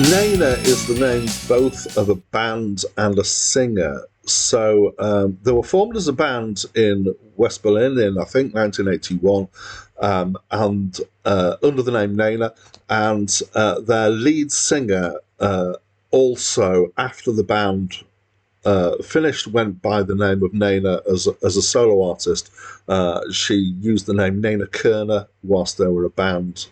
Nena is the name both of a band and a singer. So they were formed as a band in West Berlin in, I think, 1981, and under the name Nena. And their lead singer also, after the band finished, went by the name of Nena as a solo artist. She used the name Nena Kerner whilst they were a band,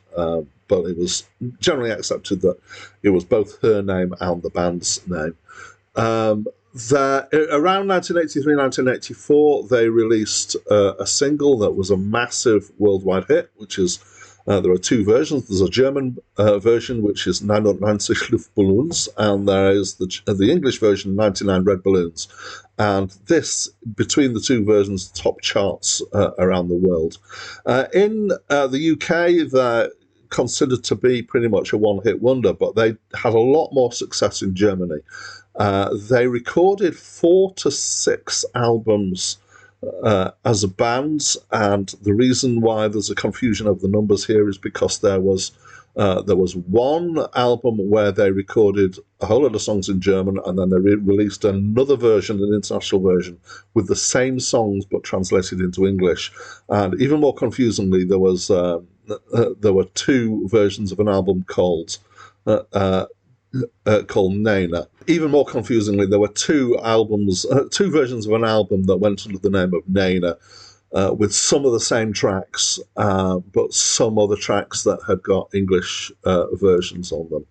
but it was generally accepted that it was both her name and the band's name. Around 1983, 1984, they released a single that was a massive worldwide hit, which is there are two versions. There's a German version, which is 99 Luftballoons, and there is the English version, 99 Red Balloons. And this, between the two versions, top charts around the world. In the UK, they're considered to be pretty much a one-hit wonder, but they had a lot more success in Germany. They recorded 4 to 6 albums as a band, and the reason why there's a confusion of the numbers here is because there was one album where they recorded a whole lot of songs in German, and then they released another version, an international version, with the same songs but translated into English. And even more confusingly, there were 2 versions of an album called Nena. Even more confusingly, there were 2 versions of an album that went under the name of Nena, with some of the same tracks, but some other tracks that had got English versions on them.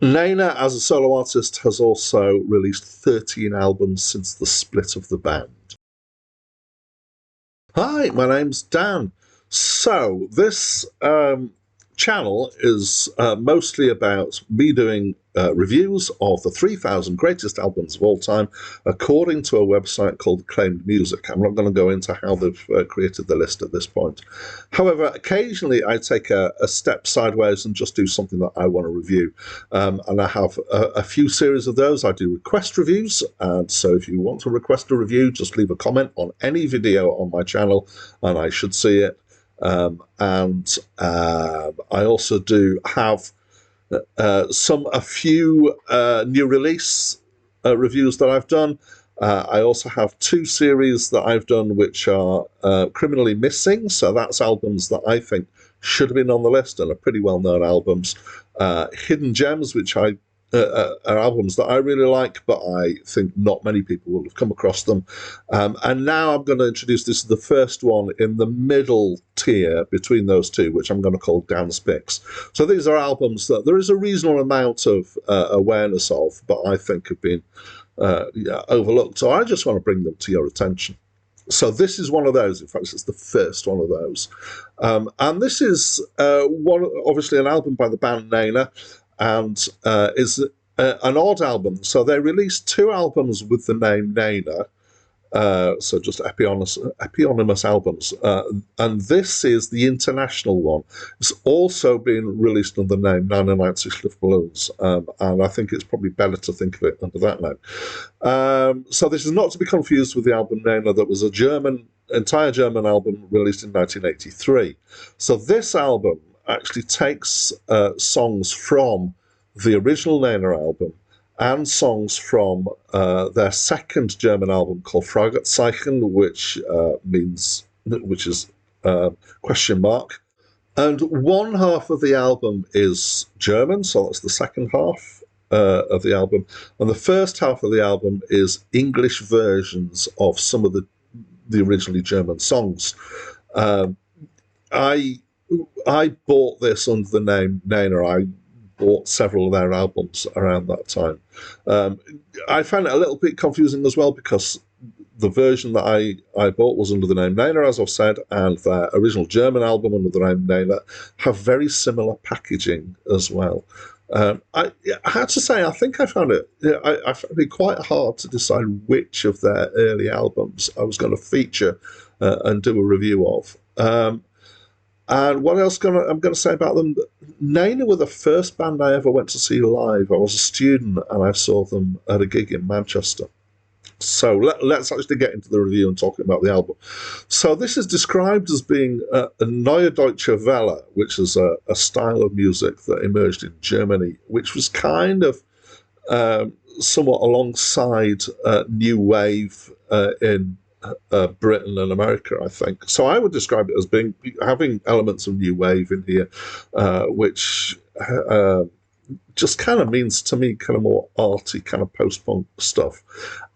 Nena, as a solo artist, has also released 13 albums since the split of the band. Hi, my name's Dan. So, this channel is mostly about me doing reviews of the 3,000 greatest albums of all time, according to a website called Acclaimed Music. I'm not going to go into how they've created the list at this point. However, occasionally I take a step sideways and just do something that I want to review. And I have a few series of those. I do request reviews, and so if you want to request a review, just leave a comment on any video on my channel, and I should see it. I also do have a few new release reviews that I've done. I also have 2 series that I've done which are criminally missing, so that's albums that I think should have been on the list and are pretty well-known albums. Hidden gems, which are albums that I really like, but I think not many people will have come across them. And now I'm going to introduce this, the first one in the middle tier between those 2, which I'm going to call Dan's Picks. So these are albums that there is a reasonable amount of awareness of, but I think have been overlooked. So I just want to bring them to your attention. So this is one of those. In fact, it's the first one of those. And this is obviously an album by the band Nena, and is an odd album. So they released 2 albums with the name Nena, so just eponymous albums. And this is the international one. It's also been released under the name 99 Luftballoons, and I think it's probably better to think of it under that name. So this is not to be confused with the album Nena that was entire German album released in 1983. So this album actually takes songs from the original Nena album and songs from their second German album called Fragezeichen, which is question mark. And one half of the album is German, so that's the second half of the album. And the first half of the album is English versions of some of the originally German songs. I bought this under the name Nena. I bought several of their albums around that time. I found it a little bit confusing as well because the version that I bought was under the name Nena, as I've said, and their original German album under the name Nena have very similar packaging as well. I had to say, I think I found it quite hard to decide which of their early albums I was going to feature and do a review of. And what else I'm going to say about them? Nena were the first band I ever went to see live. I was a student and I saw them at a gig in Manchester. So let's actually get into the review and talking about the album. So this is described as being a Neue Deutsche Welle, which is a style of music that emerged in Germany, which was kind of somewhat alongside New Wave in Britain and America, I think. So I would describe it as being having elements of New Wave in here, which just kind of means to me kind of more arty, kind of post-punk stuff.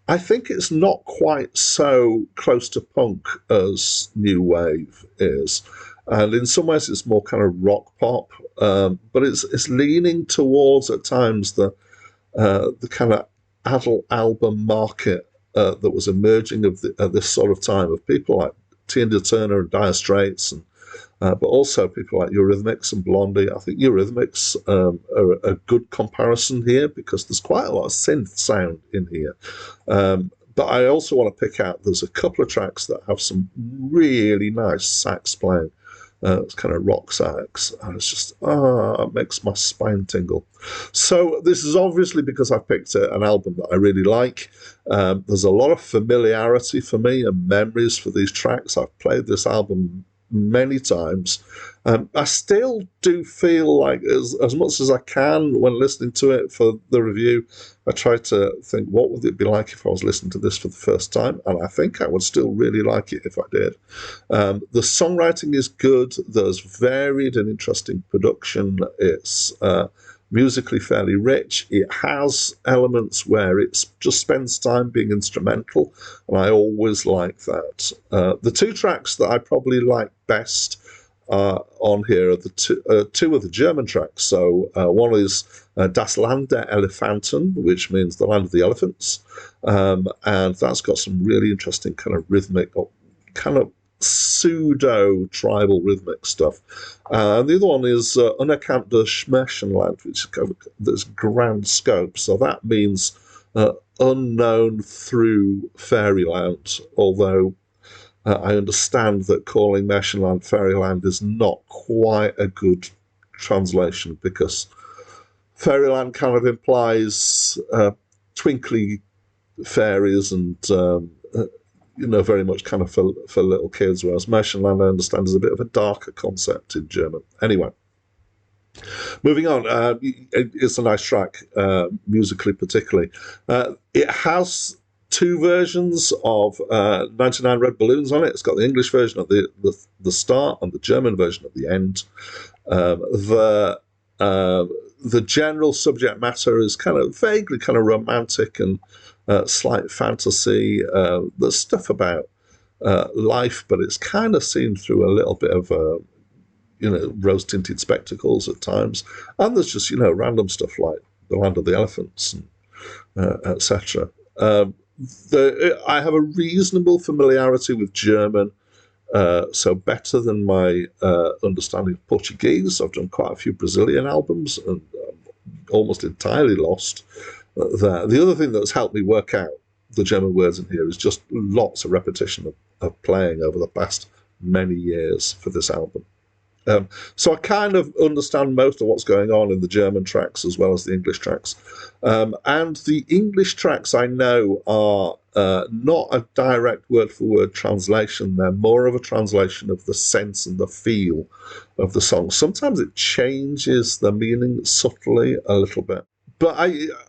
I think it's not quite so close to punk as New Wave is. And in some ways it's more kind of rock pop, but it's leaning towards at times the kind of adult album market that was emerging at this sort of time, of people like Tina Turner and Dire Straits, and but also people like Eurythmics and Blondie. I think Eurythmics are a good comparison here because there's quite a lot of synth sound in here. But I also want to pick out, there's a couple of tracks that have some really nice sax playing. It's kind of rock sax, and it's just, it makes my spine tingle. So this is obviously because I picked an album that I really like. There's a lot of familiarity for me and memories for these tracks. I've played this album many times. I still do feel like, as much as I can when listening to it for the review, I try to think, what would it be like if I was listening to this for the first time? And I think I would still really like it if I did. The songwriting is good. There's varied and interesting production. It's musically fairly rich. It has elements where it just spends time being instrumental, and I always like that. The two tracks that I probably like best on here are the two of the German tracks. So one is Das Land der Elefanten, which means the land of the elephants, and that's got some really interesting kind of rhythmic, kind of pseudo tribal rhythmic stuff. And the other one is Unerkannte Märchenland, which is this grand scope. So that means unknown through fairyland, although I understand that calling Märchenland fairyland is not quite a good translation, because fairyland kind of implies twinkly fairies and very much kind of for little kids, whereas Märchenland, I understand, is a bit of a darker concept in German. Anyway, moving on, it's a nice track, musically particularly. It has two versions of 99 Red Balloons on it. It's got the English version at the start and the German version at the end. The general subject matter is kind of vaguely kind of romantic and slight fantasy. There's stuff about life, but it's kind of seen through a little bit of rose-tinted spectacles at times. And there's just random stuff like the land of the elephants and etc. I have a reasonable familiarity with German, so better than my understanding of Portuguese. I've done quite a few Brazilian albums and almost entirely lost there. The other thing that's helped me work out the German words in here is just lots of repetition of playing over the past many years for this album. So I kind of understand most of what's going on in the German tracks as well as the English tracks. And the English tracks, I know, are not a direct word-for-word translation. They're more of a translation of the sense and the feel of the song. Sometimes it changes the meaning subtly a little bit. But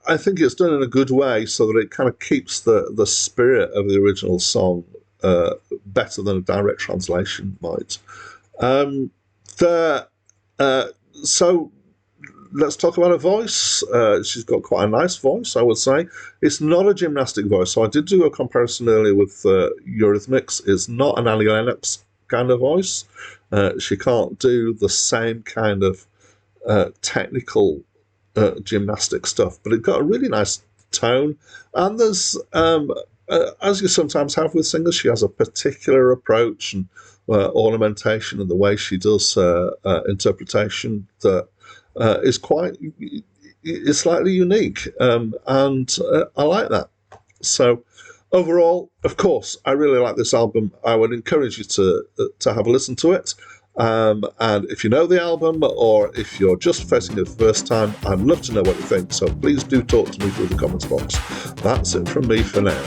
I think it's done in a good way so that it kind of keeps the spirit of the original song better than a direct translation might. So let's talk about her voice. She's got quite a nice voice, I would say. It's not a gymnastic voice. So I did do a comparison earlier with Eurythmics. It's not an Annie Lennox kind of voice. She can't do the same kind of technical gymnastic stuff, but it got a really nice tone. And there's, as you sometimes have with singers, she has a particular approach and ornamentation and the way she does interpretation that is slightly unique, and I like that. So overall, of course, I really like this album. I would encourage you to have a listen to it. And if you know the album, or if you're just facing it for the first time, I'd love to know what you think. So please do talk to me through the comments box. That's it from me for now.